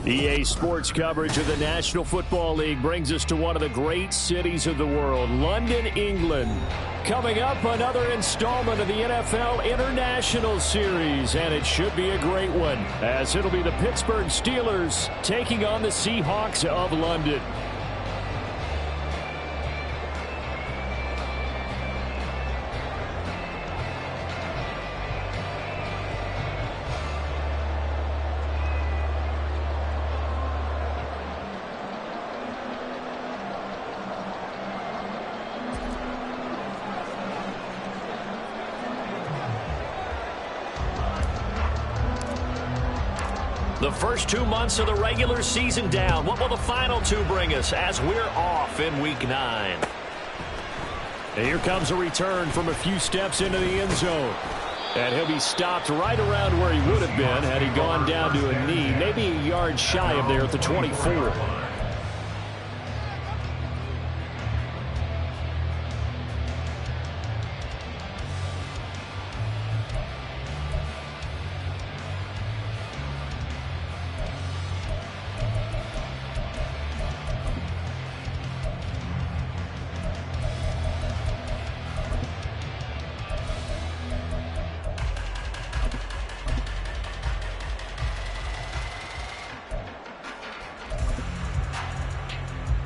EA Sports coverage of the National Football League brings us to one of the great cities of the world, London, England. Coming up, another installment of the NFL International Series, and it should be a great one, as it'll be the Pittsburgh Steelers taking on the Seahawks of London. The first 2 months of the regular season down. What will the final two bring us as we're off in Week 9? And here comes a return from a few steps into the end zone. And he'll be stopped right around where he would have been had he gone down to a knee, maybe a yard shy of there at the 24.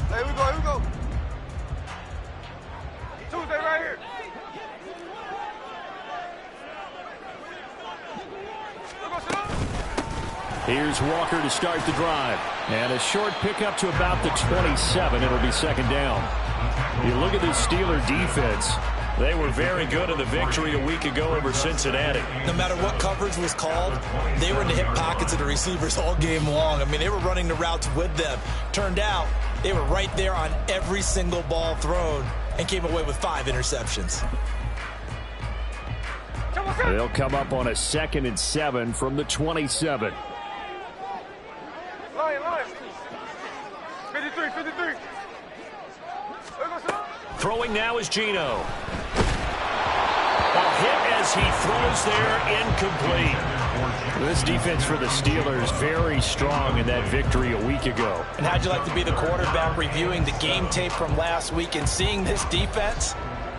Here we go. Tuesday right here. Here's Walker to start the drive. And a short pickup to about the 27. It'll be second down. You look at this Steeler defense. They were very good in the victory a week ago over Cincinnati. No matter what coverage was called, they were in the hip pockets of the receivers all game long. I mean, they were running the routes with them. Turned out, they were right there on every single ball thrown and came away with 5 interceptions. They'll come up on a 2nd and 7 from the 27. Lion. 53. Throwing now is Geno. A hit as he throws there, incomplete. This defense for the Steelers very strong in that victory a week ago. And how'd you like to be the quarterback reviewing the game tape from last week and seeing this defense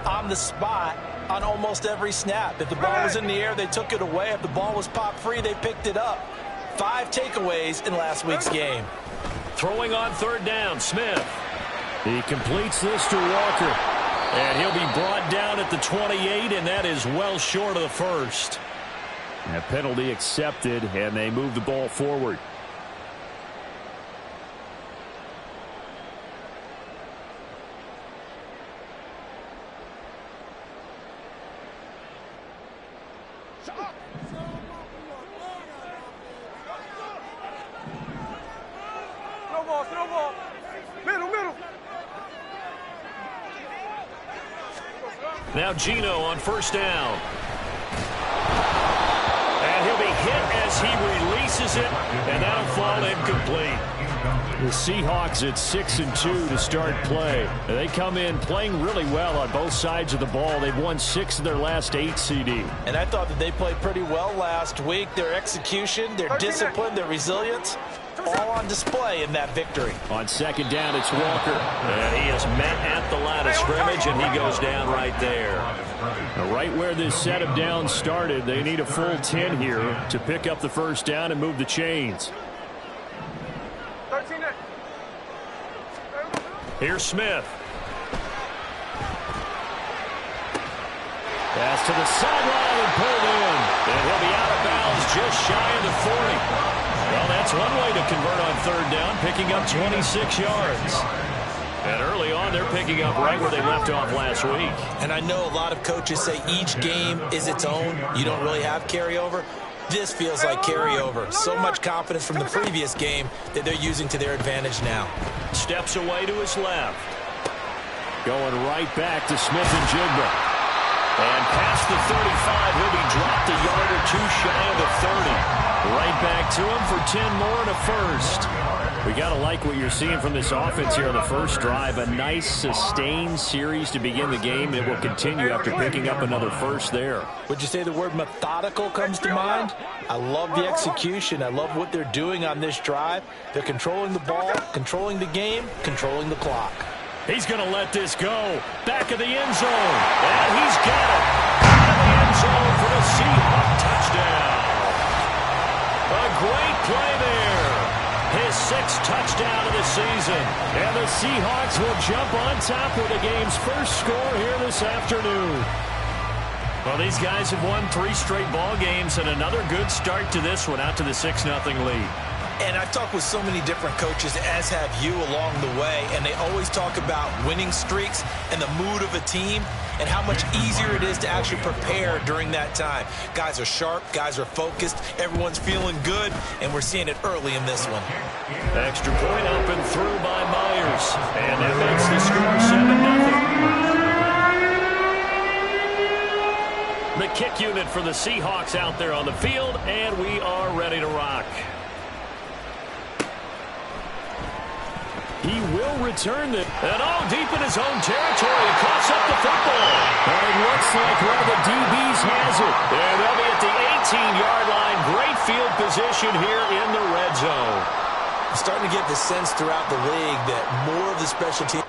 on the spot on almost every snap? If the ball was in the air, they took it away. If the ball was popped free, they picked it up. 5 takeaways in last week's game. Throwing on 3rd down, Smith. He completes this to Walker. And he'll be brought down at the 28, and that is well short of the first. A penalty accepted, and they move the ball forward. Snowball. Middle. Now Geno on 1st down. And he'll be hit as he releases it, and that'll fall incomplete. The Seahawks at 6-2 to start play. They come in playing really well on both sides of the ball. They've won 6 of their last 8 CD. And I thought that they played pretty well last week. Their execution, their discipline, their resilience, all on display in that victory. On 2nd down, it's Walker. And he is met at the line of scrimmage, and he goes down right there. Now, right where this set of downs started, they need a full 10 here to pick up the 1st down and move the chains. Here's Smith. Pass to the sideline and pulled in. And he'll be out of bounds just shy of the 40. Well, that's one way to convert on 3rd down, picking up 26 yards. And early on, they're picking up right where they left off last week. And I know a lot of coaches say each game is its own. You don't really have carryover. This feels like carryover. So much confidence from the previous game that they're using to their advantage now. Steps away to his left. Going right back to Smith and Jigba. And past the 35, he'll be dropped a yard or two shy of the 30. Right back to him for 10 more and a first. We got to like what you're seeing from this offense here on the first drive. A nice, sustained series to begin the game. It will continue after picking up another first there. Would you say the word methodical comes to mind? I love the execution. I love what they're doing on this drive. They're controlling the ball, controlling the game, controlling the clock. He's going to let this go. Back of the end zone. And he's got it. Out of the end zone for the Seahawks touchdown. A great play there. His sixth touchdown of the season. And the Seahawks will jump on top with the game's first score here this afternoon. Well, these guys have won 3 straight ball games, and another good start to this one, out to the 6-0 lead. And I've talked with so many different coaches, as have you along the way, and they always talk about winning streaks and the mood of a team and how much easier it is to actually prepare during that time. Guys are sharp, guys are focused, everyone's feeling good, and we're seeing it early in this one. Extra point up and through by Myers, and that makes the score 7-0. The kick unit for the Seahawks out there on the field, and we are ready to rock. He will return it. And deep in his own territory. He coughs up the football. And it looks like one of the DBs has it. And they'll be at the 18-yard line. Great field position here in the red zone. I'm starting to get the sense throughout the league that more of the special team.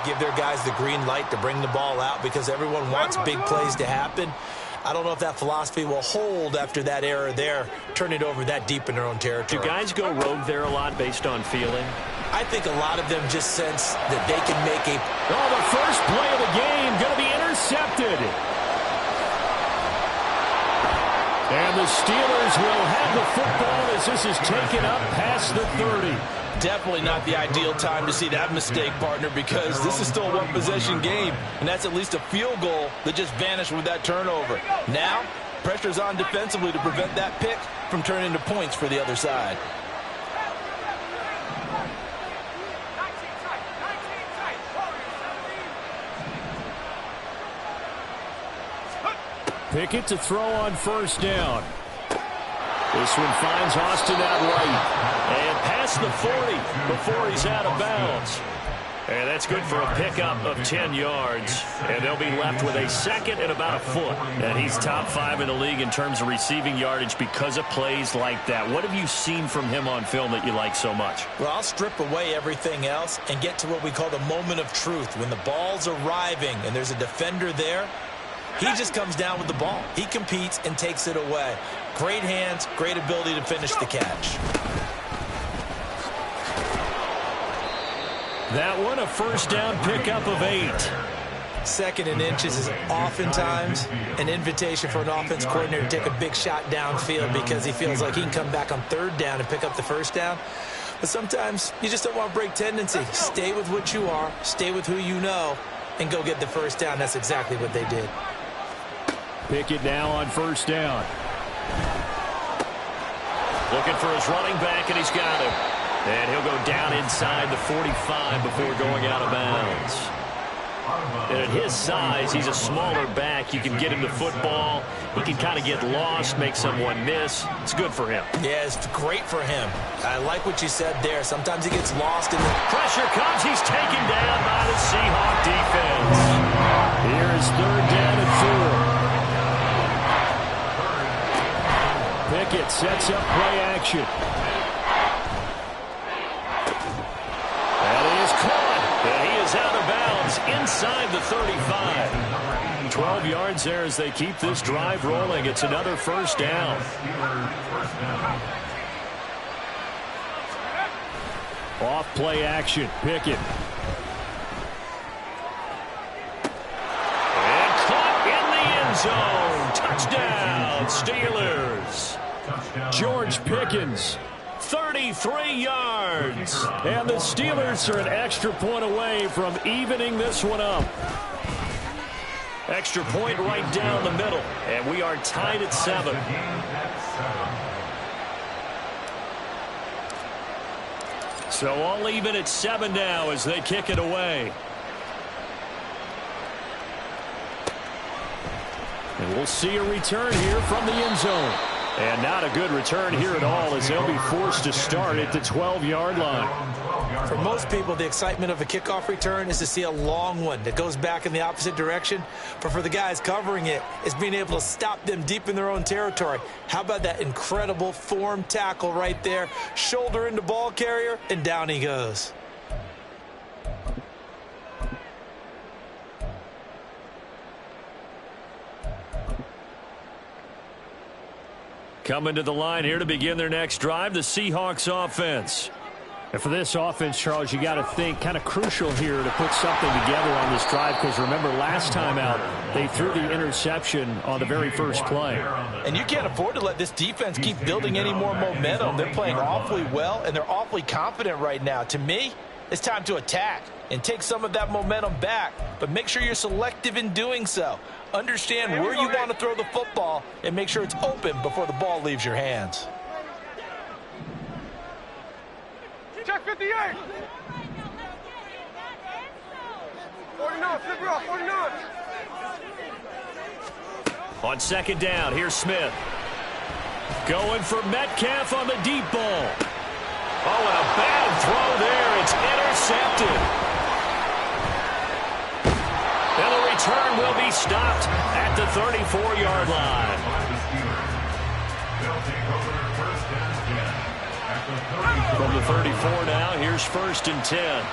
Give their guys the green light to bring the ball out because everyone wants big plays to happen. I don't know if that philosophy will hold after that error there, turn it over that deep in their own territory. Do guys go rogue there a lot based on feeling? I think a lot of them just sense that they can make a... The first play of the game going to be intercepted. And the Steelers will have the football as this is taken up past the 30. Definitely not the ideal time to see that mistake, partner, because this is still a one-possession game, and that's at least a field goal that just vanished with that turnover. Now, pressure's on defensively to prevent that pick from turning into points for the other side. Pickett to throw on first down. This one finds Austin out right. And past the 40 before he's out of bounds. And that's good for a pickup of 10 yards. And they'll be left with a second and about a foot. And he's top 5 in the league in terms of receiving yardage because of plays like that. What have you seen from him on film that you like so much? Well, I'll strip away everything else and get to what we call the moment of truth. When the ball's arriving and there's a defender there, he just comes down with the ball. He competes and takes it away. Great hands, great ability to finish the catch. That one, a first down pickup of 8. Second and inches is oftentimes an invitation for an offense coordinator to take a big shot downfield because he feels like he can come back on third down and pick up the first down. But sometimes you just don't want to break tendency. Stay with what you are, stay with who you know, and go get the first down. That's exactly what they did. Pickett now on first down. Looking for his running back, and he's got him. And he'll go down inside the 45 before going out of bounds. And at his size, he's a smaller back. You can get him the football. He can kind of get lost, make someone miss. It's good for him. Yeah, it's great for him. I like what you said there. Sometimes he gets lost in the... Pressure comes. He's taken down by the Seahawk defense. Here is third down and 4. Pickett sets up play action. And he is caught. And he is out of bounds inside the 35. 12 yards there as they keep this drive rolling. It's another first down. Off play action. Pickett. And caught in the end zone. Touchdown, Steelers. George Pickens, 33 yards. And the Steelers are an extra point away from evening this one up. Extra point right down the middle. And we are tied at 7. So all even at 7 now as they kick it away. And we'll see a return here from the end zone. And not a good return here at all as they'll be forced to start at the 12-yard line. For most people, the excitement of a kickoff return is to see a long one that goes back in the opposite direction. But for the guys covering it, it's being able to stop them deep in their own territory. How about that incredible form tackle right there? Shoulder into ball carrier, and down he goes. Coming to the line here to begin their next drive, the Seahawks offense. And for this offense, Charles, you got to think kind of crucial here to put something together on this drive because remember last time out they threw the interception on the very first play. And you can't afford to let this defense keep building any more momentum. They're playing awfully well and they're awfully confident right now. To me, it's time to attack and take some of that momentum back, but make sure you're selective in doing so. Understand where you want to throw the football and make sure it's open before the ball leaves your hands. Check 58. 49, flip it off, 49. On second down, here's Smith. Going for Metcalf on the deep ball. Oh, and a bad throw there. It's intercepted. And the return will be stopped at the 34-yard line. From the 34 now, here's 1st and 10.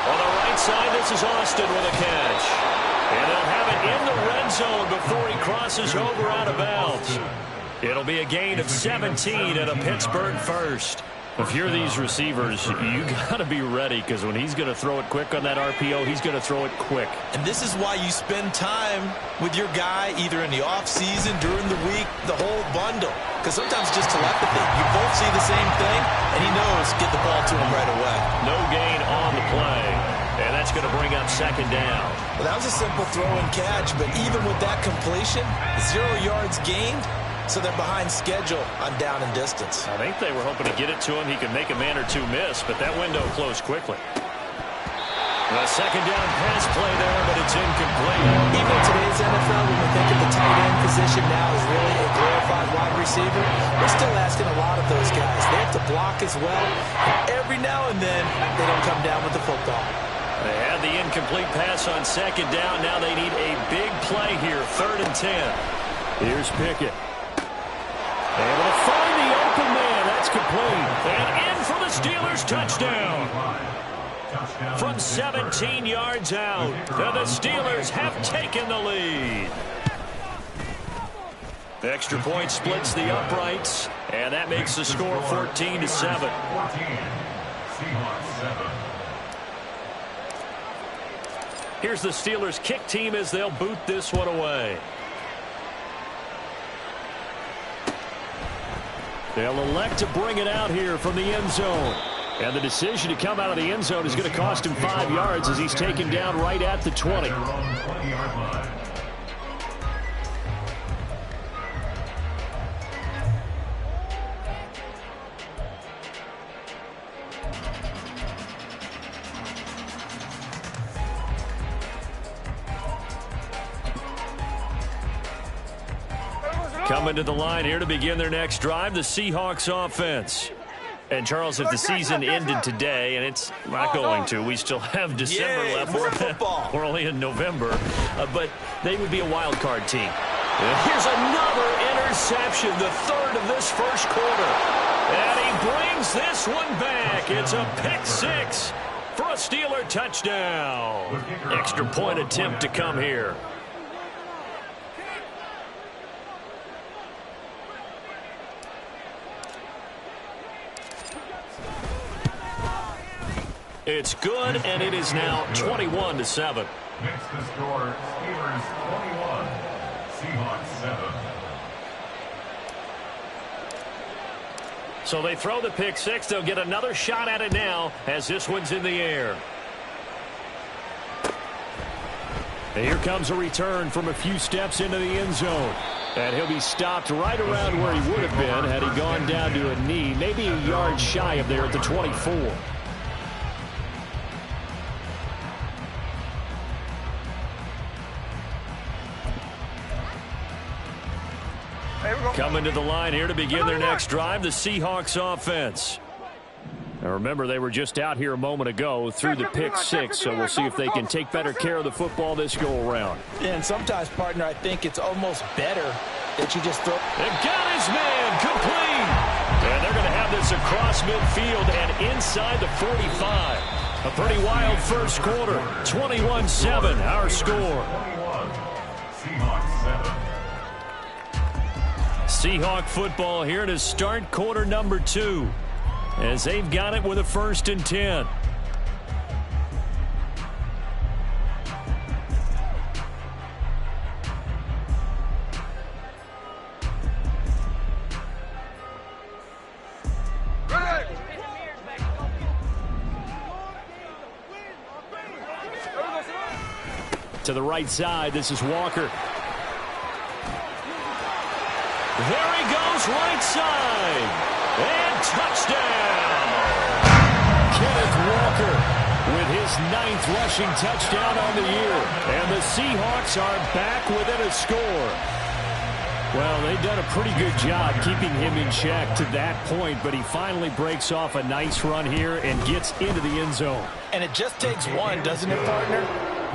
On the right side, this is Austin with a catch. And they'll have it in the red zone before he crosses over out of bounds. It'll be a gain of 17 and a Pittsburgh first. If you're these receivers, you got to be ready because when he's going to throw it quick on that RPO, he's going to throw it quick. And this is why you spend time with your guy either in the offseason, during the week, the whole bundle. Because sometimes it's just telepathy. You both see the same thing, and he knows get the ball to him right away. No gain on the play. And that's going to bring up 2nd down. Well, that was a simple throw and catch, but even with that completion, 0 yards gained, so they're behind schedule on down and distance. I think they were hoping to get it to him. He could make a man or two miss, but that window closed quickly. A 2nd down pass play there, but it's incomplete. Even in today's NFL, when we think of the tight end position now as really a glorified wide receiver, we're still asking a lot of those guys. They have to block as well, and every now and then they don't come down with the football. They had the incomplete pass on 2nd down. Now they need a big play here, 3rd and 10. Here's Pickett. Able to find the open man. That's complete. And in for the Steelers touchdown. From 17 yards out, the Steelers have taken the lead. The extra point splits the uprights, and that makes the score 14-7. Here's the Steelers kick team as they'll boot this one away. They'll elect to bring it out here from the end zone. And the decision to come out of the end zone is going to cost him 5 yards as he's taken down right at the 20. Coming to the line here to begin their next drive, the Seahawks offense. And, Charles, if the season ended today, and it's not going to, we still have December left. More football. We're only in November, but they would be a wild card team. Here's another interception, the 3rd of this first quarter. And he brings this one back. It's a pick 6 for a Steeler touchdown. Extra point attempt to come here. It's good, and it is now 21-7. Next to score, Steelers 21, Seahawks 7. So they throw the pick six. They'll get another shot at it now as this one's in the air. And here comes a return from a few steps into the end zone. And he'll be stopped right around where he would have been had he gone down to a knee, maybe a yard shy of there at the 24. Coming to the line here to begin their next drive, the Seahawks offense. Now remember, they were just out here a moment ago through the pick six, so we'll see if they can take better care of the football this go-around. Yeah, and sometimes, partner, I think it's almost better that you just throw. They've got his man complete. And they're going to have this across midfield and inside the 45. A pretty wild first quarter. 21-7, our score. Seahawks 7. Seahawk football here to start quarter number 2 as they've got it with a 1st and 10. To the right side, this is Walker. There he goes, right side. And touchdown. Kenneth Walker with his 9th rushing touchdown on the year. And the Seahawks are back within a score. Well, they've done a pretty good job keeping him in check to that point, but he finally breaks off a nice run here and gets into the end zone. And it just takes one, doesn't it, partner?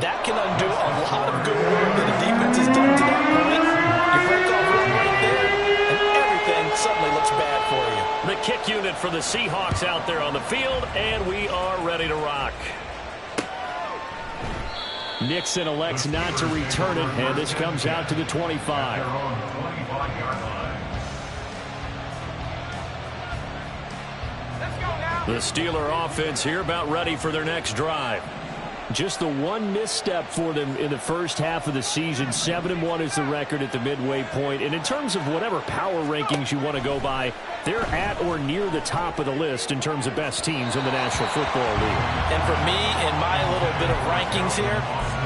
That can undo a lot of good work that the defense has done to that point. You break off one right there, and everything suddenly looks bad for you. The kick unit for the Seahawks out there on the field, and we are ready to rock. Nixon elects not to return it, and this comes out to the 25. The Steeler offense here about ready for their next drive. Just the one misstep for them in the first half of the season. 7-1 is the record at the midway point. And in terms of whatever power rankings you want to go by, they're at or near the top of the list in terms of best teams in the National Football League. And for me, in my little bit of rankings here,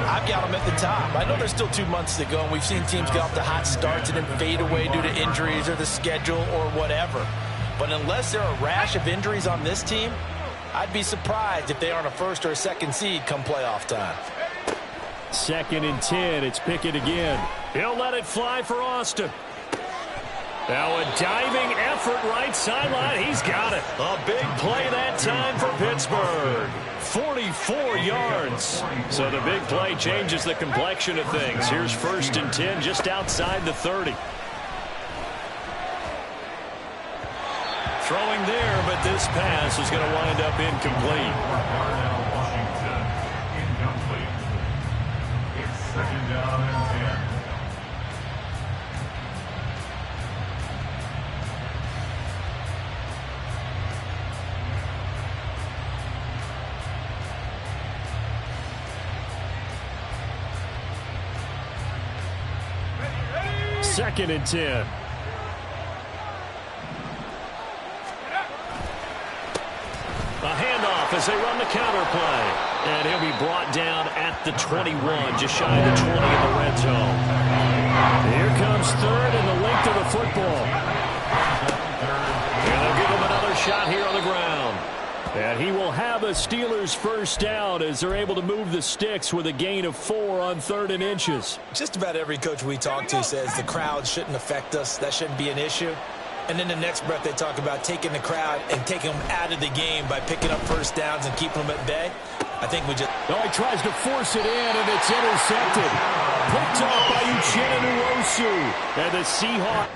I've got them at the top. I know there's still 2 months to go, and we've seen teams get off to hot starts and then fade away due to injuries or the schedule or whatever. But unless there are a rash of injuries on this team, I'd be surprised if they aren't a 1st or a 2nd seed come playoff time. 2nd and 10. It's Pickett again. He'll let it fly for Austin. Now a diving effort right sideline. He's got it. A big play that time for Pittsburgh. 44 yards. So the big play changes the complexion of things. Here's 1st and 10 just outside the 30. Throwing there, but this pass is going to wind up incomplete. Washington, incomplete. It's 2nd down and 10. Second and 10. A handoff as they run the counter play. And he'll be brought down at the 21, just shy of the 20 in the red zone. Here comes 3rd and the length of the football. And they'll give him another shot here on the ground. And he will have a Steelers 1st down as they're able to move the sticks with a gain of 4 on 3rd and inches. Just about every coach we talk to says the crowd shouldn't affect us. That shouldn't be an issue. And then the next breath they talk about taking the crowd and taking them out of the game by picking up 1st downs and keeping them at bay. I think we just... Oh, he tries to force it in, and it's intercepted. Picked off by Uchenna Nwosu. And the Seahawks...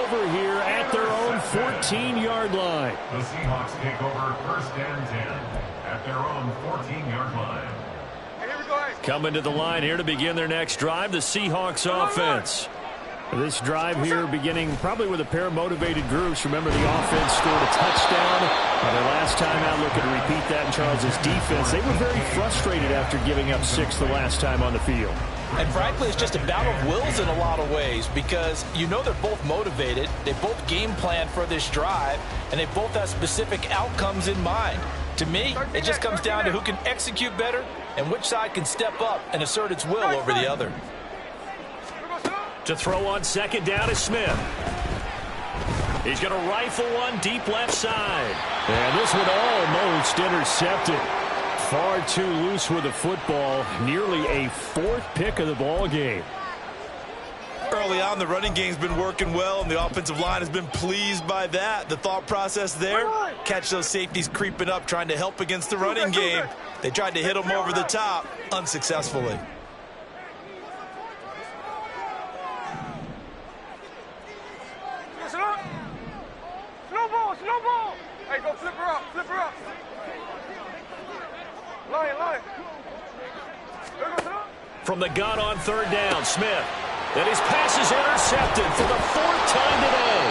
over here at their own 14-yard line. The Seahawks take over 1st and 10 at their own 14-yard line. Hey, here we go. Coming to the line here to begin their next drive, the Seahawks offense. This drive here beginning probably with a pair of motivated groups. Remember, the offense scored a touchdown. Their last time out, looking to repeat that in Charles's defense. They were very frustrated after giving up 6 the last time on the field. And frankly, it's just a battle of wills in a lot of ways because you know they're both motivated. They both game plan for this drive, and they both have specific outcomes in mind. To me, it just comes down to who can execute better and which side can step up and assert its will over the other. To throw on 2nd down is Smith. He's going to rifle one deep left side. And this one almost intercepted. Far too loose with the football. Nearly a 4th pick of the ball game. Early on, the running game's been working well, and the offensive line has been pleased by that. The thought process there, catch those safeties creeping up, trying to help against the running game. They tried to hit them over the top, unsuccessfully. Slow ball. Hey, go flip her up. Line. From the gun on 3rd down, Smith. And his pass is intercepted for the 4th time today.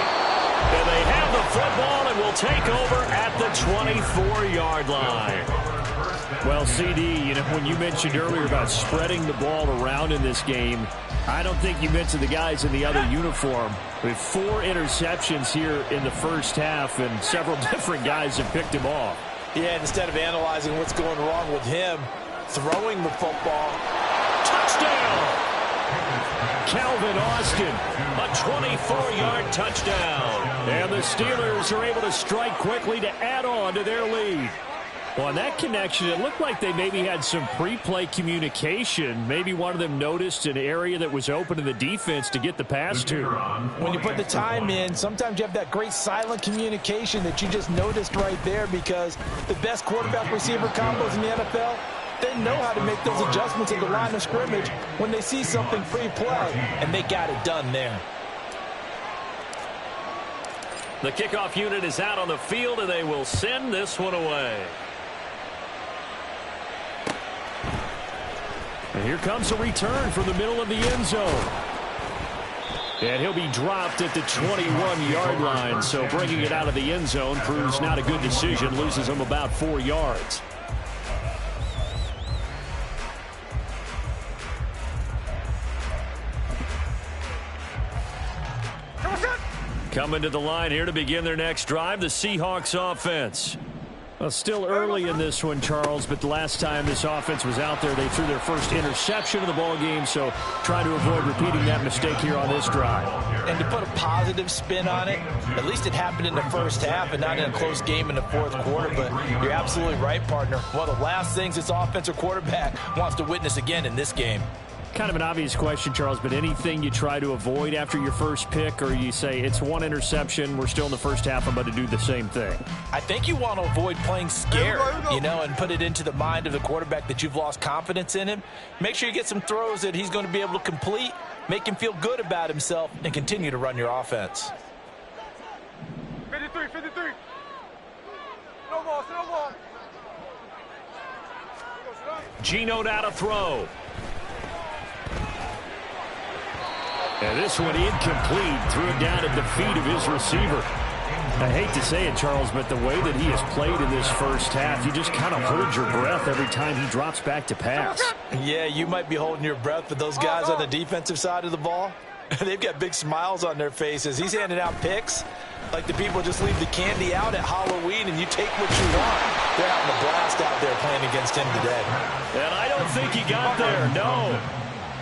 And they have the football and will take over at the 24-yard line. Well, CD, when you mentioned earlier about spreading the ball around in this game, I don't think you mentioned the guys in the other uniform. We have 4 interceptions here in the first half, and several different guys have picked him off. Yeah, and instead of analyzing what's going wrong with him, throwing the football. Touchdown! Calvin Austin, a 24-yard touchdown. And the Steelers are able to strike quickly to add on to their lead. Well, on that connection, it looked like they maybe had some pre-play communication. Maybe one of them noticed an area that was open in the defense to get the pass to. When you put the time in, sometimes you have that great silent communication that you just noticed right there, because the best quarterback-receiver combos in the NFL, they know how to make those adjustments at the line of scrimmage when they see something pre-play, and they got it done there. The kickoff unit is out on the field, and they will send this one away. And here comes a return from the middle of the end zone. And he'll be dropped at the 21-yard line, so bringing it out of the end zone proves not a good decision, loses him about 4 yards. Coming to the line here to begin their next drive, the Seahawks offense. Well, still early in this one, Charles, but the last time this offense was out there, they threw their first interception of the ball game, so trying to avoid repeating that mistake here on this drive. And to put a positive spin on it, at least it happened in the first half and not in a close game in the 4th quarter, but you're absolutely right, partner. One of the last things this offensive quarterback wants to witness again in this game. Kind of an obvious question, Charles, but anything you try to avoid after your first pick, or you say it's 1 interception, we're still in the first half, I'm about to do the same thing? I think you want to avoid playing scared, and put it into the mind of the quarterback that you've lost confidence in him. Make sure you get some throws that he's going to be able to complete, make him feel good about himself, and continue to run your offense. 53. Slow ball. Geno now to throw. And this one incomplete, threw it down at the feet of his receiver. I hate to say it, Charles, but the way that he has played in this first half, you just kind of hold your breath every time he drops back to pass. Yeah, you might be holding your breath, but those guys on the defensive side of the ball, they've got big smiles on their faces. He's handing out picks like the people just leave the candy out at Halloween and you take what you want. They're having a blast out there playing against him today. And I don't think he got there, no.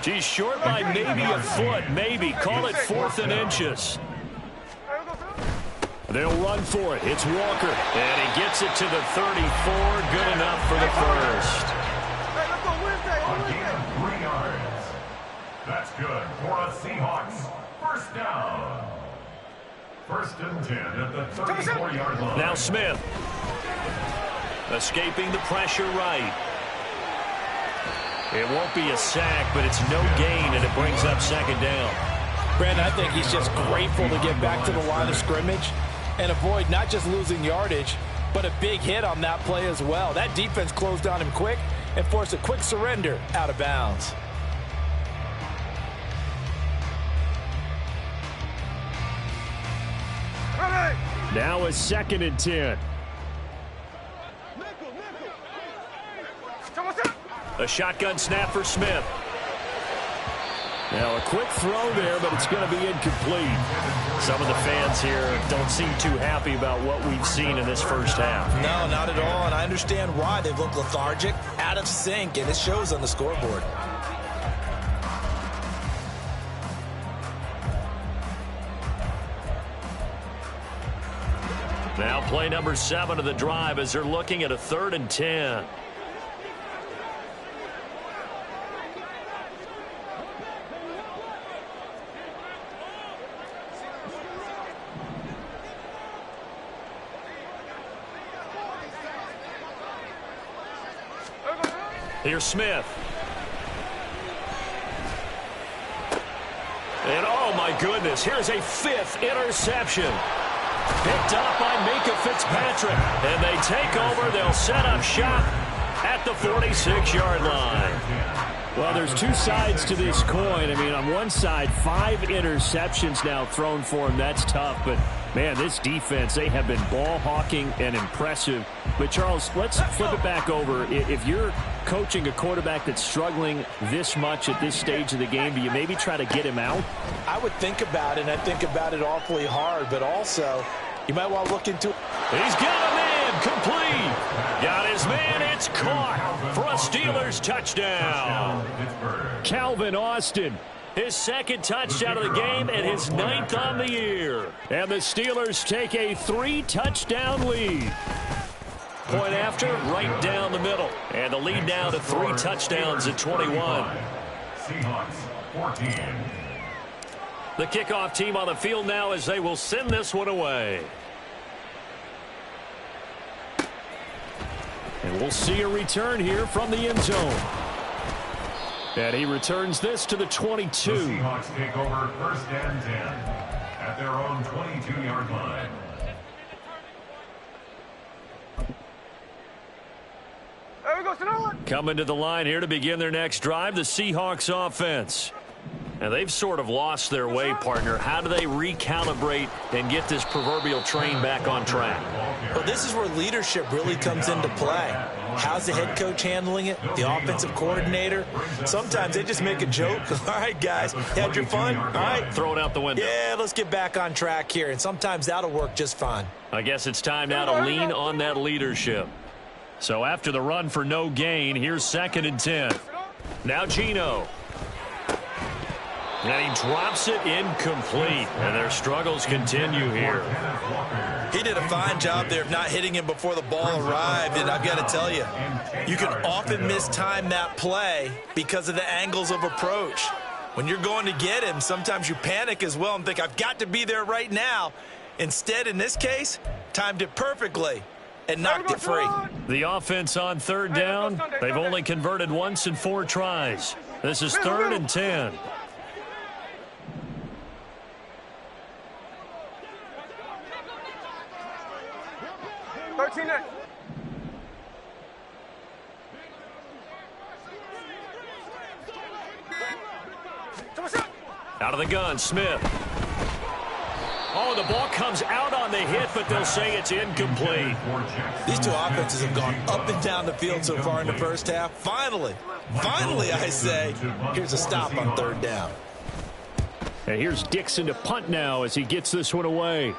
He's short by maybe a foot, maybe. Call it 4th and inches. They'll run for it. It's Walker. And he gets it to the 34. Good enough for the first. A gain of 3 yards. That's good for a Seahawks. First down. 1st and 10 at the 34-yard line. Now Smith. Escaping the pressure right. It won't be a sack, but it's no gain, and it brings up 2nd down. Brandon, I think he's just grateful to get back to the line of scrimmage and avoid not just losing yardage, but a big hit on that play as well. That defense closed on him quick and forced a quick surrender out of bounds. Now a 2nd and 10. A shotgun snap for Smith. Now a quick throw there, but it's going to be incomplete. Some of the fans here don't seem too happy about what we've seen in this first half. No, not at all, and I understand why. They've looked lethargic, out of sync, and it shows on the scoreboard. Now play number 7 of the drive as they're looking at a 3rd and 10. Here's Smith. And oh my goodness, here's a 5th interception. Picked up by Minka Fitzpatrick. And they take over. They'll set up shop at the 46-yard line. Well, there's two sides to this coin. I mean, on one side, 5 interceptions now thrown for him. That's tough. But, man, this defense, they have been ball hawking and impressive. But, Charles, let's flip it back over. If you're coaching a quarterback that's struggling this much at this stage of the game, do you maybe try to get him out? I would think about it, and I think about it awfully hard. But also, you might want to look into it. He's got a man, complete. Got his man, it's caught for a Steelers touchdown. Calvin Austin, his 2nd touchdown of the game and his 9th on the year. And the Steelers take a 3-touchdown lead. Point after, right down the middle. And the lead now to 3 touchdowns at 21. Seahawks 14. The kickoff team on the field now as they will send this one away. And we'll see a return here from the end zone. And he returns this to the 22. The Seahawks take over 1st and 10 at their own 22-yard line. There we go, Sonoma. Coming to the line here to begin their next drive, the Seahawks offense. And they've sort of lost their way, partner. How do they recalibrate and get this proverbial train back on track? Well, this is where leadership really comes into play. How's the head coach handling it? The offensive coordinator? Sometimes they just make a joke. All right, guys, had your fun? All right. Throw it out the window. Yeah, let's get back on track here. And sometimes that'll work just fine. I guess it's time now to lean on that leadership. So after the run for no gain, here's 2nd and 10. Now Geno. And he drops it incomplete. And their struggles continue here. He did a fine job there of not hitting him before the ball arrived. And I've got to tell you, you can often mistime that play because of the angles of approach. When you're going to get him, sometimes you panic as well and think, I've got to be there right now. Instead, in this case, timed it perfectly and knocked it free. The offense on 3rd down. They've only converted once in 4 tries. This is 3rd and 10. Out of the gun, Smith. Oh, the ball comes out on the hit, but they'll say it's incomplete. These two offenses have gone up and down the field so far in the first half. Finally, I say, here's a stop on 3rd down. And here's Dixon to punt now as he gets this one away.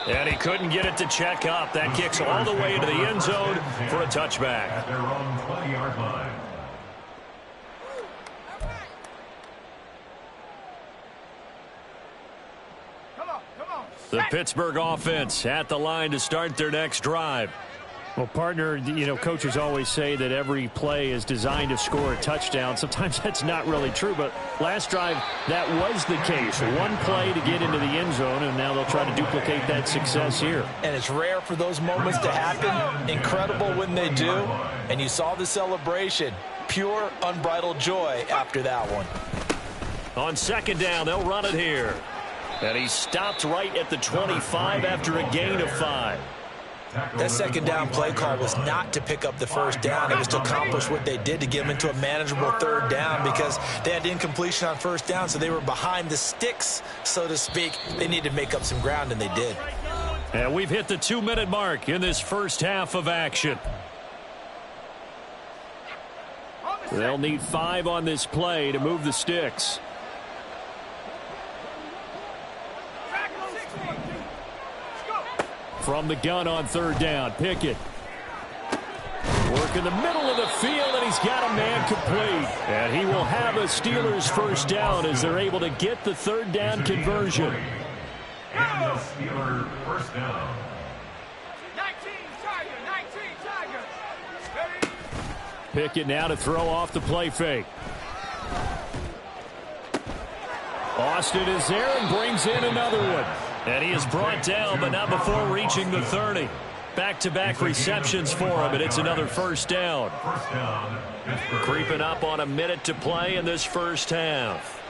And he couldn't get it to check up. That kicks all the way into the end zone for a touchback. At their own 20-yard line. The Pittsburgh offense at the line to start their next drive. Well, partner, you know, coaches always say that every play is designed to score a touchdown. Sometimes that's not really true, but last drive, that was the case. One play to get into the end zone, and now they'll try to duplicate that success here. And it's rare for those moments to happen. Incredible when they do. And you saw the celebration. pure, unbridled joy after that one. On second down, they'll run it here. And he stopped right at the 25 after a gain of 5. That second down play call was not to pick up the first down. It was to accomplish what they did, to get them into a manageable third down, because they had incompletion on first down, so they were behind the sticks, so to speak. They needed to make up some ground, and they did. And we've hit the 2-minute mark in this first half of action. They'll need 5 on this play to move the sticks. From the gun on third down, Pickett. Work in the middle of the field, and he's got a man complete. And he will have a Steelers first down as they're able to get the third down conversion. And the Steelers first down. 19 Tiger. Pickett now to throw off the play fake. Austin is there and brings in another one. And he is brought down, but not before reaching the 30. Back-to-back receptions for him, and it's another first down. First down. Creeping up on a minute to play in this first half.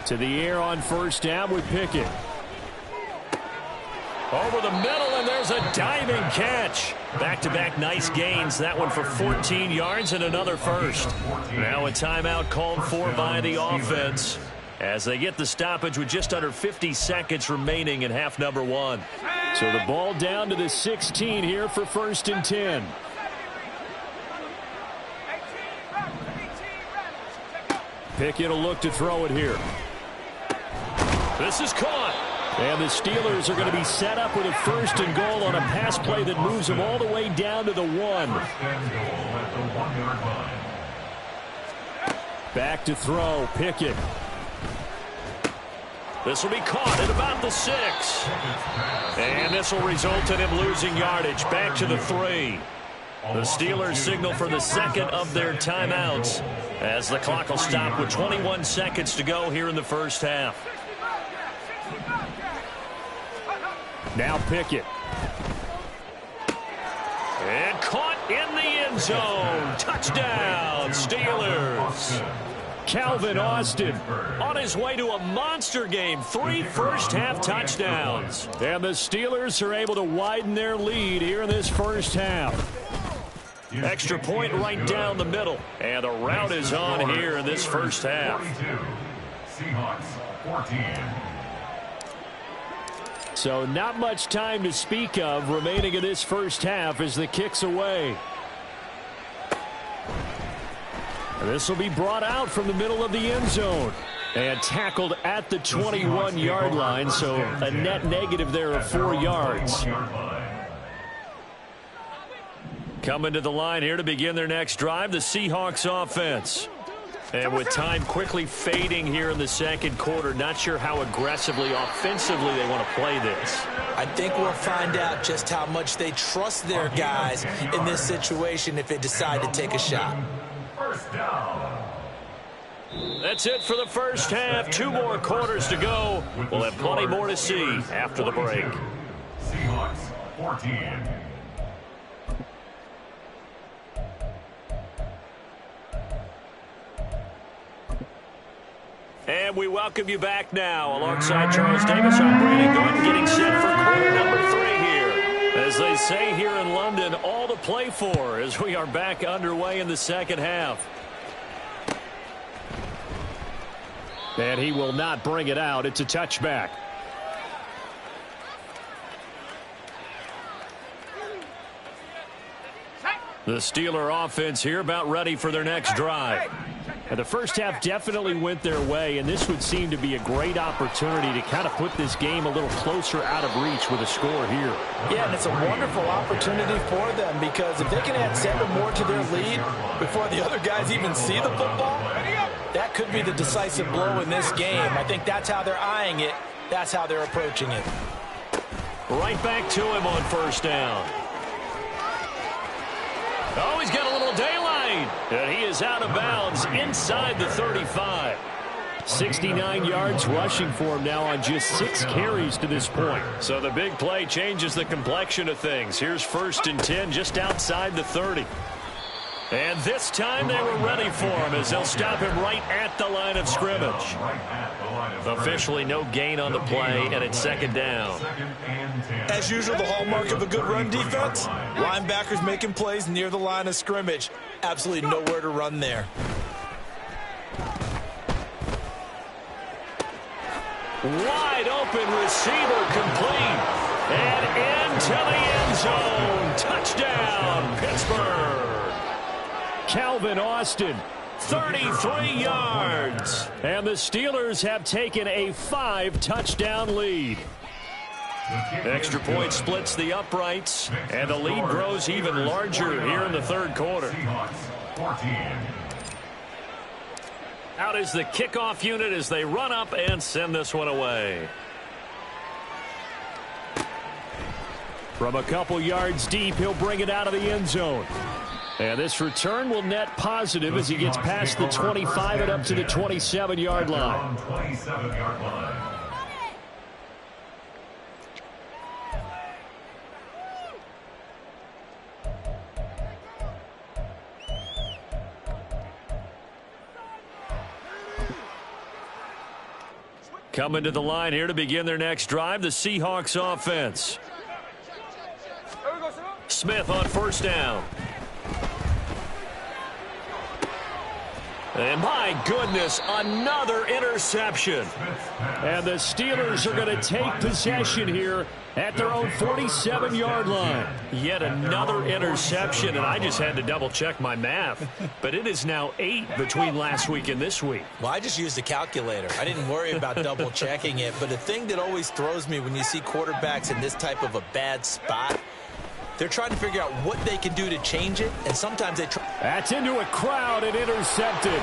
To the air on first down with Pickett. Over the middle, and there's a diving catch. Back-to-back nice gains. That one for 14 yards and another first. Now a timeout called for by the offense, as they get the stoppage with just under 50 seconds remaining in half number 1. So the ball down to the 16 here for first and 10. Pickett will look to throw it here. This is caught. And the Steelers are going to be set up with a first and goal on a pass play that moves them all the way down to the 1. First and goal at the 1-yard line. Back to throw, Pickett. This will be caught at about the 6. And this will result in him losing yardage. Back to the 3. The Steelers signal for the second of their timeouts, as the clock will stop with 21 seconds to go here in the first half. Now Pickett. And caught in the end zone. Touchdown, Steelers. Calvin Austin on his way to a monster game. 3 first-half touchdowns. And the Steelers are able to widen their lead here in this first half. Extra point right down the middle. And the route is on here in this first half. Seahawks 14. So not much time to speak of remaining in this first half as the kick's away. This will be brought out from the middle of the end zone and tackled at the 21-yard line, so a net negative there of 4 yards. Coming to the line here to begin their next drive, the Seahawks offense. And with time quickly fading here in the second quarter, not sure how aggressively, offensively they want to play this. I think we'll find out just how much they trust their guys in this situation if they decide to take a shot. First down. That's it for the first half. 2 more quarters to go. We'll have plenty more to see after the break. Seahawks 14. And we welcome you back now. Alongside Charles Davis, I'm Brandon Gordon, getting set for quarter number 3 here. As they say here in London, all to play for as we are back underway in the second half. And he will not bring it out. It's a touchback. The Steeler offense here about ready for their next drive. And the first half definitely went their way, and this would seem to be a great opportunity to kind of put this game a little closer out of reach with a score here. Yeah, and it's a wonderful opportunity for them, because if they can add 7 more to their lead before the other guys even see the football, that could be the decisive blow in this game. I think that's how they're eyeing it. That's how they're approaching it. Right back to him on first down. Oh, he's got a little daylight. And he is out of bounds inside the 35. 69 yards rushing for him now on just 6 carries to this point. So the big play changes the complexion of things. Here's first and 10 just outside the 30. And this time they were ready for him as they'll stop him right at the line of scrimmage. Officially no gain on the play, and it's second down. As usual, the hallmark of a good run defense, linebackers making plays near the line of scrimmage. Absolutely nowhere to run there. Wide open receiver complete. And into the end zone. Touchdown, Pittsburgh. Calvin Austin, 33 yards. And the Steelers have taken a 5-touchdown lead. Extra point splits the uprights, and the lead grows even larger here in the third quarter. Out is the kickoff unit as they run up and send this one away. From a couple yards deep, he'll bring it out of the end zone. And this return will net positive as he gets past the 25 and up to the 27-yard line. Coming to the line here to begin their next drive, the Seahawks offense. Smith on first down. And my goodness, another interception. And the Steelers are going to take possession here at their own 47-yard line. Yet another interception, and I just had to double-check my math. But it is now 8 between last week and this week. Well, I just used a calculator. I didn't worry about double-checking it. But the thing that always throws me when you see quarterbacks in this type of a bad spot, they're trying to figure out what they can do to change it, and sometimes they try. That's into a crowd and intercepted.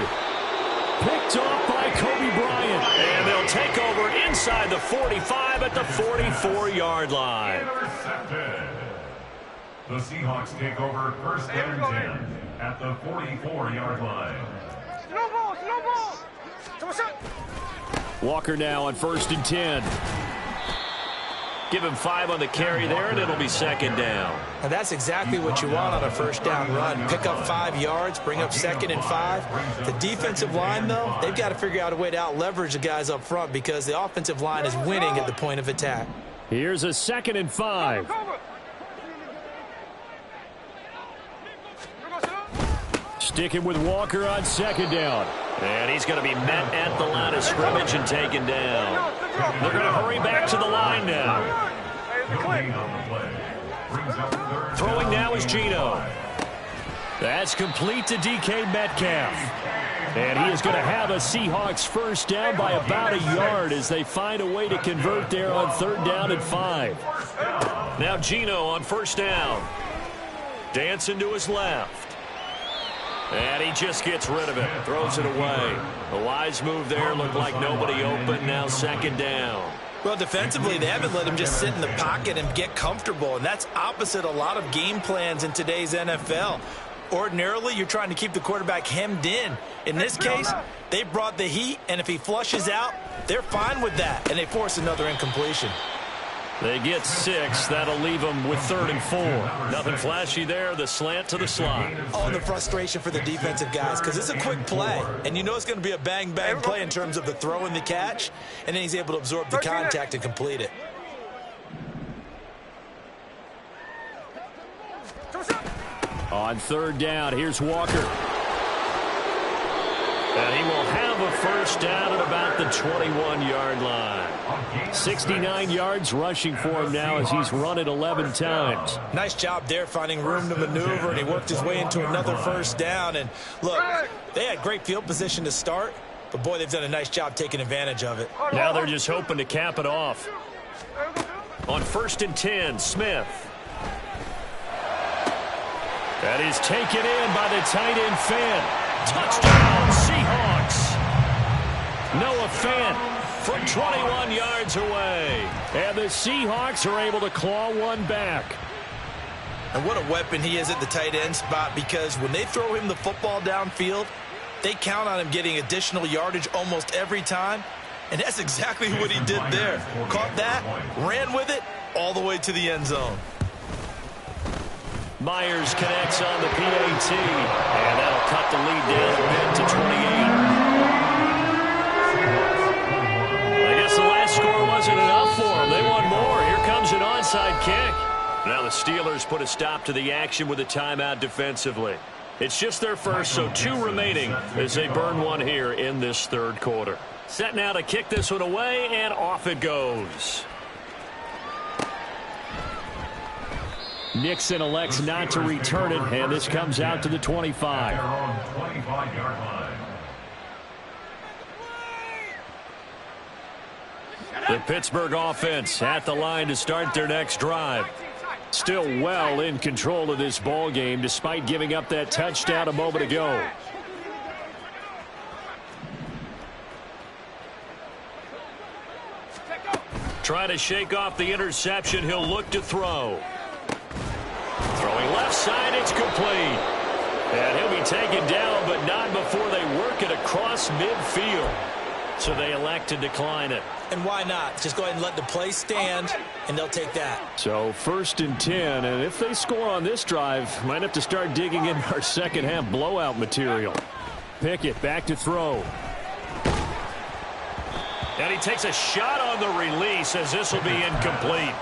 Picked off by Kobe Bryant. And they'll take over inside the 45 at the 44-yard line. Intercepted. The Seahawks take over first and 10 at the 44-yard line. Slow ball. Walker now on first and 10. Give him 5 on the carry there, and it'll be second down. And that's exactly what you want on a first down run. Pick up 5 yards, bring up second and 5. The defensive line, though, they've got to figure out a way to out-leverage the guys up front because the offensive line is winning at the point of attack. Here's a second and 5. Sticking with Walker on second down. And he's going to be met at the line of scrimmage and taken down. They're going to hurry back to the line now. Throwing now is Geno. That's complete to DK Metcalf. And he is going to have a Seahawks first down by about a yard as they find a way to convert there on third down and 5. Now Geno on first down. Dancing to his left. And he just gets rid of it. Throws it away. A wise move there. Looked like nobody open. Now second down. Well, defensively, they haven't let him just sit in the pocket and get comfortable. And that's opposite a lot of game plans in today's NFL. Ordinarily, you're trying to keep the quarterback hemmed in. In this case, they brought the heat. And if he flushes out, they're fine with that. And they force another incompletion. They get 6. That'll leave them with third and 4. Nothing flashy there. The slant to the slot. Oh, the frustration for the defensive guys because it's a quick play. And you know it's going to be a bang-bang play in terms of the throw and the catch. And then he's able to absorb the contact and complete it. On third down, here's Walker. And he will have a first down at about the 21-yard line. 69 yards rushing for him now as he's run it 11 times. Nice job there finding room to maneuver, and he worked his way into another first down. And look, they had great field position to start, but boy, they've done a nice job taking advantage of it. Now they're just hoping to cap it off. On first and 10, Smith. That is taken in by the tight end Fant. Touchdown, Seahawks. Noah Fant from 21 yards away. And the Seahawks are able to claw one back. And what a weapon he is at the tight end spot, because when they throw him the football downfield, they count on him getting additional yardage almost every time. And that's exactly what he did there. Caught that, ran with it, all the way to the end zone. Myers connects on the PAT, and that'll cut the lead down a bit to 28. I guess the last score wasn't enough for them. They want more. Here comes an onside kick. Now the Steelers put a stop to the action with a timeout defensively. It's just their first, so 2 remaining as they burn one here in this third quarter. Set now to kick this one away, and off it goes. Nixon elects not to return it, and this comes out to the 25. The Pittsburgh offense at the line to start their next drive. Still well in control of this ball game despite giving up that touchdown a moment ago. Trying to shake off the interception. He'll look to throw. Throwing left side, it's complete. And he'll be taken down, but not before they work it across midfield. So they elect to decline it. And why not? Just go ahead and let the play stand, and they'll take that. So 1st and 10, and if they score on this drive, might have to start digging in our second half blowout material. Pickett back to throw. And he takes a shot on the release as this will be incomplete.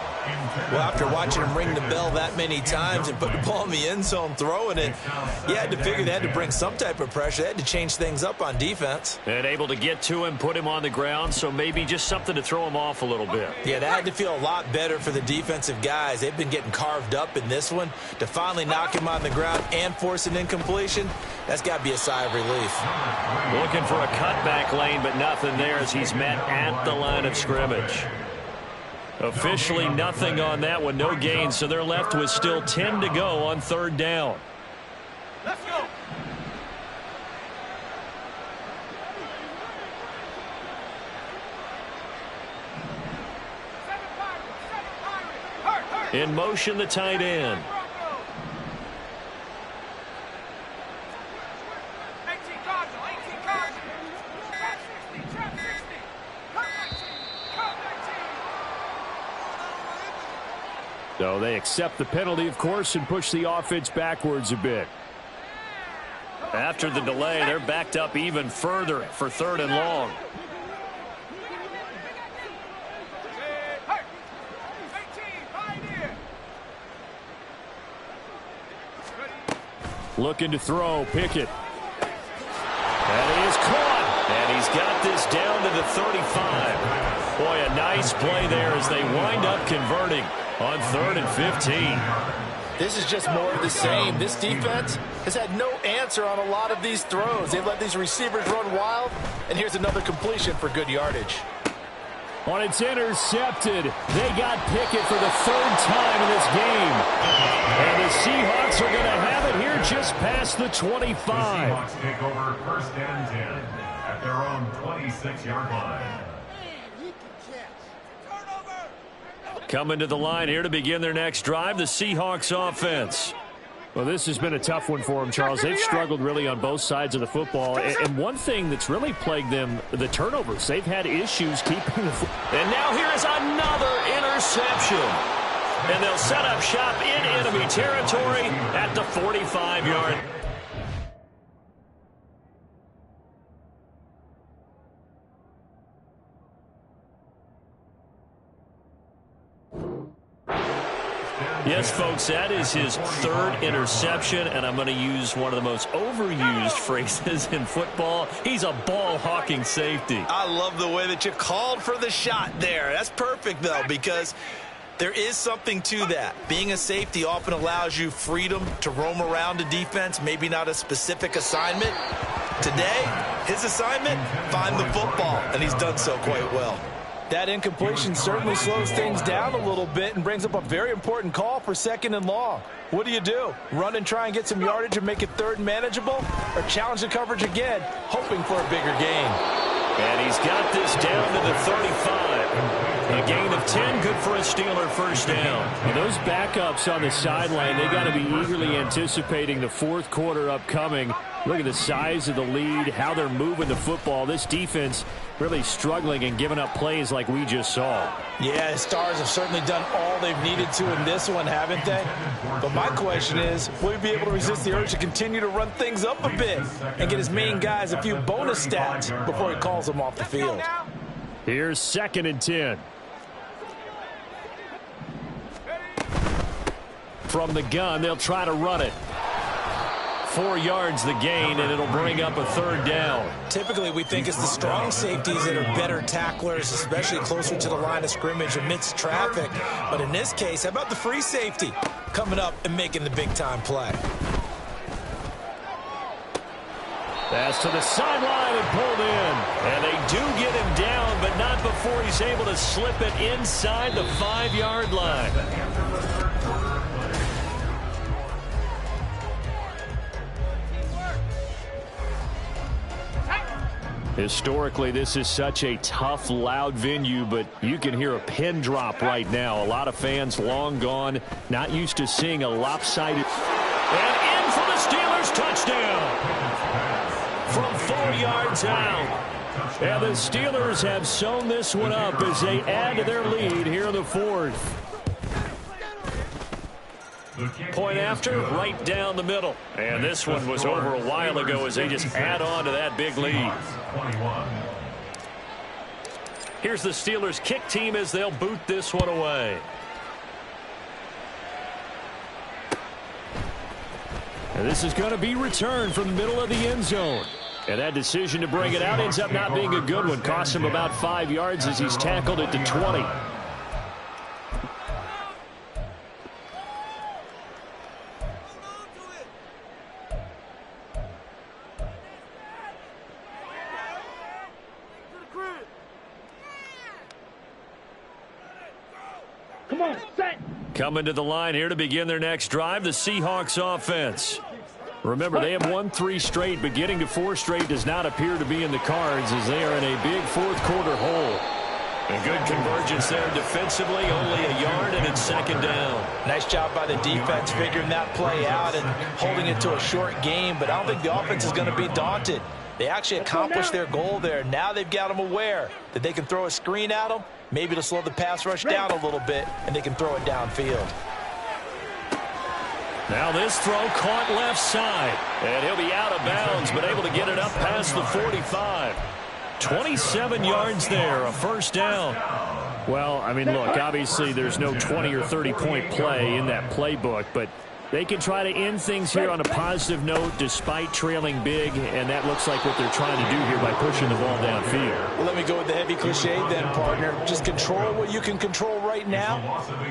Well, after watching him ring the bell that many times and put the ball in the end zone throwing it, you had to figure they had to bring some type of pressure. They had to change things up on defense. And able to get to him, put him on the ground, so maybe just something to throw him off a little bit. Yeah, that had to feel a lot better for the defensive guys. They've been getting carved up in this one. To finally knock him on the ground and force an incompletion, that's got to be a sigh of relief. Looking for a cutback lane, but nothing there as he's met at the line of scrimmage. Officially nothing on that one, no gain, so they're left with still 10 to go on 3rd down. Let's go. In motion, the tight end. So they accept the penalty, of course, and push the offense backwards a bit. After the delay, they're backed up even further for 3rd and long. Looking to throw, Pickett. And he is caught. And he's got this down to the 35. Boy, a nice play there as they wind up converting on 3rd and 15. This is just more of the same. This defense has had no answer on a lot of these throws. They've let these receivers run wild, and here's another completion for good yardage. When it's intercepted, they got Pickett for the 3rd time in this game. And the Seahawks are going to have it here just past the 25. The Seahawks take over 1st and 10 at their own 26-yard line. Coming to the line here to begin their next drive, the Seahawks offense. Well, this has been a tough one for them, Charles. They've struggled really on both sides of the football. And one thing that's really plagued them, the turnovers. They've had issues keeping the football. And now here is another interception. And they'll set up shop in enemy territory at the 45-yard. Yes, folks, that is his 3rd interception, and I'm going to use one of the most overused phrases in football. He's a ball-hawking safety. I love the way that you called for the shot there. That's perfect, though, because there is something to that. Being a safety often allows you freedom to roam around a defense, maybe not a specific assignment. Today, his assignment, find the football, and he's done so quite well. That incompletion certainly slows things down a little bit and brings up a very important call for 2nd and long. What do? Run and try and get some yardage and make it 3rd and manageable? Or challenge the coverage again, hoping for a bigger gain? And he's got this down to the 35. A gain of 10, good for a Steeler first down. And those backups on the sideline, they got to be eagerly anticipating the fourth quarter upcoming. Look at the size of the lead, how they're moving the football. This defense really struggling and giving up plays like we just saw. Yeah, the Stars have certainly done all they've needed to in this one, haven't they? But my question is, will he be able to resist the urge to continue to run things up a bit and get his main guys a few bonus stats before he calls them off the field? Here's 2nd and 10. From the gun, they'll try to run it. 4 yards the gain, and it'll bring up a 3rd down. Typically, we think it's the strong safeties that are better tacklers, especially closer to the line of scrimmage amidst traffic. But in this case, how about the free safety coming up and making the big-time play? Pass to the sideline and pulled in. And they do get him down, but not before he's able to slip it inside the 5-yard line. Historically, this is such a tough, loud venue, but you can hear a pin drop right now. A lot of fans long gone, not used to seeing a lopsided. And in for the Steelers, touchdown. From 4 yards out. And the Steelers have sewn this one up as they add to their lead here in the 4th. Point after, right down the middle. And this one was over a while ago as they just add on to that big lead. Here's the Steelers kick team as they'll boot this one away. And this is going to be returned from the middle of the end zone. And that decision to bring it out ends up not being a good one. Costs him about 5 yards as he's tackled at the 20. Come on, set. Coming to the line here to begin their next drive, the Seahawks offense. Remember, they have won 3 straight, but getting to 4 straight does not appear to be in the cards as they are in a big fourth quarter hole. A good convergence there defensively, only a yard, and it's 2nd down. Nice job by the defense figuring that play out and holding it to a short game, but I don't think the offense is going to be daunted. They actually accomplished their goal there. Now they've got them aware that they can throw a screen at them, maybe to slow the pass rush down a little bit, and they can throw it downfield. Now this throw caught left side, and he'll be out of bounds, but able to get it up past the 45. 27 yards there, a 1st down. Well, I mean, look, obviously there's no 20 or 30-point play in that playbook, but they can try to end things here on a positive note despite trailing big, and that looks like what they're trying to do here by pushing the ball downfield. Well, let me go with the heavy cliche then, partner. Just control what you can control right now,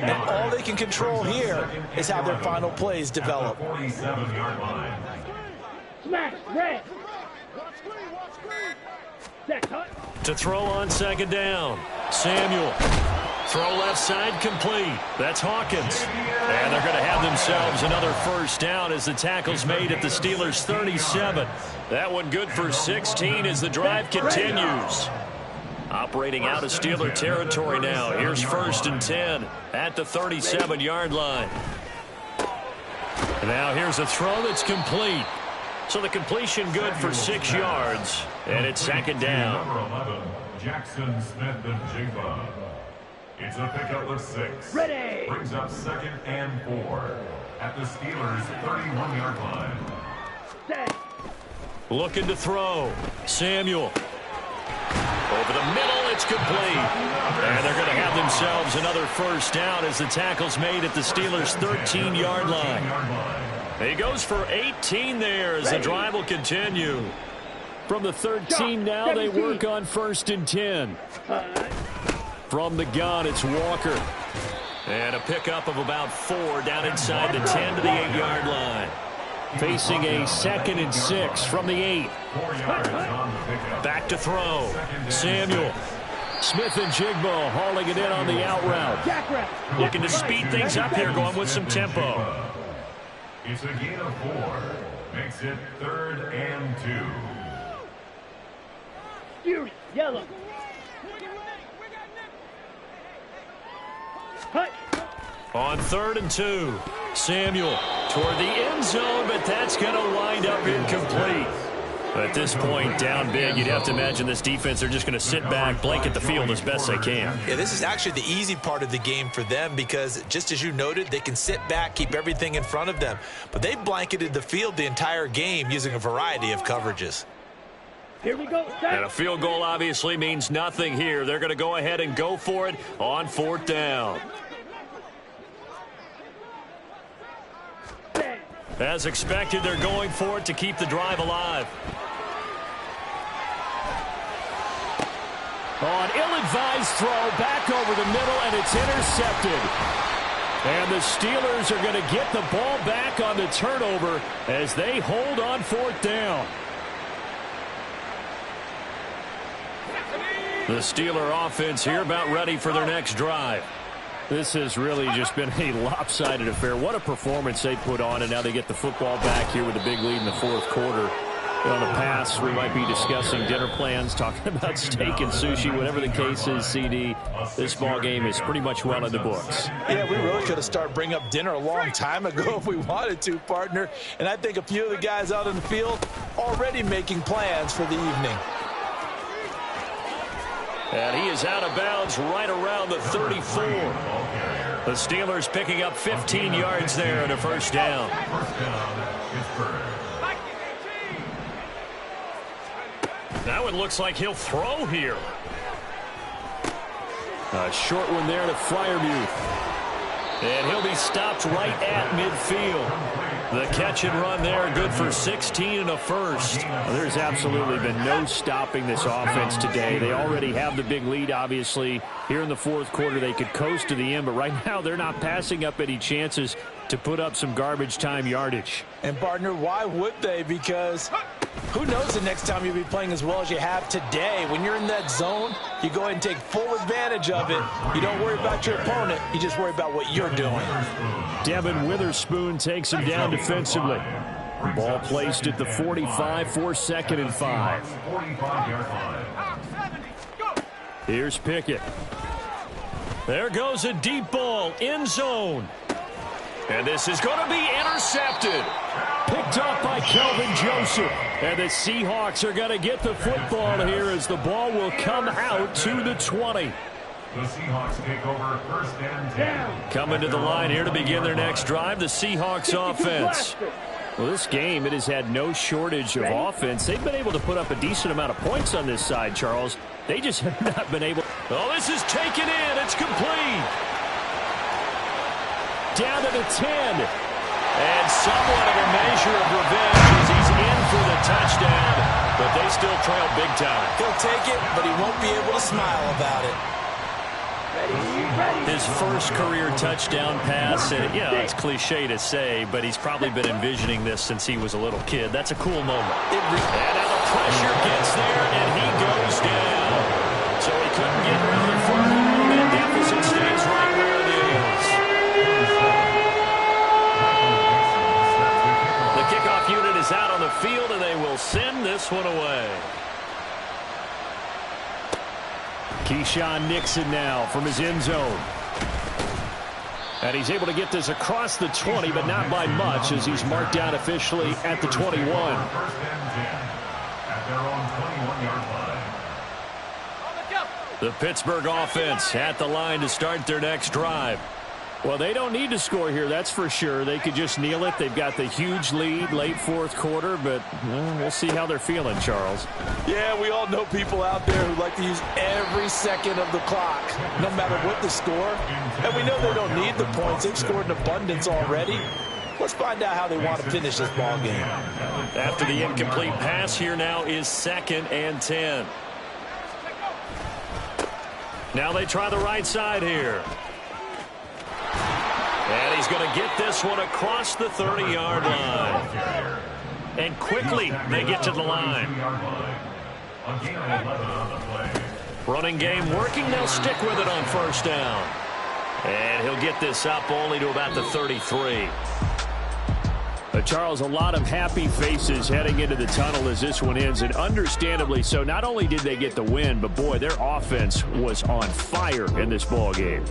and all they can control here is how their final plays develop. Smash, red. To throw on 2nd down, Samuel. Throw left side complete. That's Hawkins. And they're going to have themselves another 1st down as the tackle's made at the Steelers' 37. That one good for 16 as the drive continues. Operating out of Steeler territory now. Here's 1st and 10 at the 37-yard line. Now here's a throw that's complete. So the completion good for 6 yards. And it's 2nd down. Number 11, Jackson Smith and Jigba. It's a pickup of 6. Ready. Brings up 2nd and 4 at the Steelers' 31-yard line. Set. Looking to throw. Samuel. Over the middle, it's complete. And they're going to have themselves another 1st down as the tackle's made at the Steelers' 13-yard line. He goes for 18 there as the drive will continue. From the 13 now, they work on 1st and 10. From the gun, it's Walker. And a pickup of about 4 down inside the 10 to the 8-yard line. Facing a 2nd and 6 from the 8. Back to throw. Samuel. Smith and Jigba hauling it in on the out route. Looking to speed things up here, going with some tempo. It's a gain of 4. Makes it 3rd and 2. Yellow. On 3rd and 2, Samuel toward the end zone, but that's going to wind up incomplete. At this point, down big, you'd have to imagine this defense, they're just going to sit back, blanket the field as best they can. Yeah, this is actually the easy part of the game for them because, just as you noted, they can sit back, keep everything in front of them. But they blanketed the field the entire game using a variety of coverages. Here we go. And a field goal obviously means nothing here. They're going to go ahead and go for it on 4th down. As expected, they're going for it to keep the drive alive. On ill-advised throw, back over the middle, and it's intercepted. And the Steelers are going to get the ball back on the turnover as they hold on 4th down. The Steeler offense here about ready for their next drive. This has really just been a lopsided affair. What a performance they put on, and now they get the football back here with a big lead in the 4th quarter. On the pass, we might be discussing dinner plans, talking about steak and sushi, whatever the case is, CD. This ball game is pretty much well in the books. Yeah, we really could have started bringing up dinner a long time ago if we wanted to, partner. And I think a few of the guys out in the field already making plans for the evening. And he is out of bounds right around the 34. The Steelers picking up 15 yards there and a 1st down. Now it looks like he'll throw here. A short one there to Freiermuth. And he'll be stopped right at midfield. The catch and run there, good for 16 and a 1st. Well, there's absolutely been no stopping this offense today. They already have the big lead, obviously. Here in the 4th quarter, they could coast to the end, but right now they're not passing up any chances to put up some garbage time yardage. And, partner, why would they? Because who knows the next time you'll be playing as well as you have today. When you're in that zone, you go ahead and take full advantage of it. You don't worry about your opponent. You just worry about what you're doing. Devin Witherspoon takes him down defensively. Ball placed at the 45 for 2nd and 5. Here's Pickett. There goes a deep ball, end zone. And this is going to be intercepted. Picked up by Kelvin Joseph. And the Seahawks are going to get the football here as the ball will come out to the 20. The Seahawks take over 1st and 10. Coming to the line here to begin their next drive, the Seahawks offense. Well, this game, it has had no shortage of offense. They've been able to put up a decent amount of points on this side, Charles. They just have not been able. Oh, this is taken in. It's complete. Down to the 10. And somewhat of a measure of revenge as he's in for the touchdown. But they still trail big time. He'll take it, but he won't be able to smile about it. His first career touchdown pass, and it's cliche to say, but he's probably been envisioning this since he was a little kid. That's a cool moment. And now the pressure gets there, and he goes down. So he couldn't get rid of the football, and deficit stays right where it is. The kickoff unit is out on the field, and they will send this one away. Keyshawn Nixon now from his end zone. And he's able to get this across the 20, but not by much as he's marked down officially at the 21. 1st and 10 at their own 21-yard line. The Pittsburgh offense at the line to start their next drive. Well, they don't need to score here, that's for sure. They could just kneel it. They've got the huge lead late 4th quarter, but we'll see how they're feeling, Charles. Yeah, we all know people out there who like to use every second of the clock, no matter what the score. And we know they don't need the points. They've scored in abundance already. Let's find out how they want to finish this ball game. After the incomplete pass, here now is 2nd and 10. Now they try the right side here. And he's going to get this one across the 30-yard line. And quickly they get to the line. Running game working. They'll stick with it on 1st down. And he'll get this up only to about the 33. Charles, a lot of happy faces heading into the tunnel as this one ends, and understandably so. Not only did they get the win, but boy, their offense was on fire in this ball game.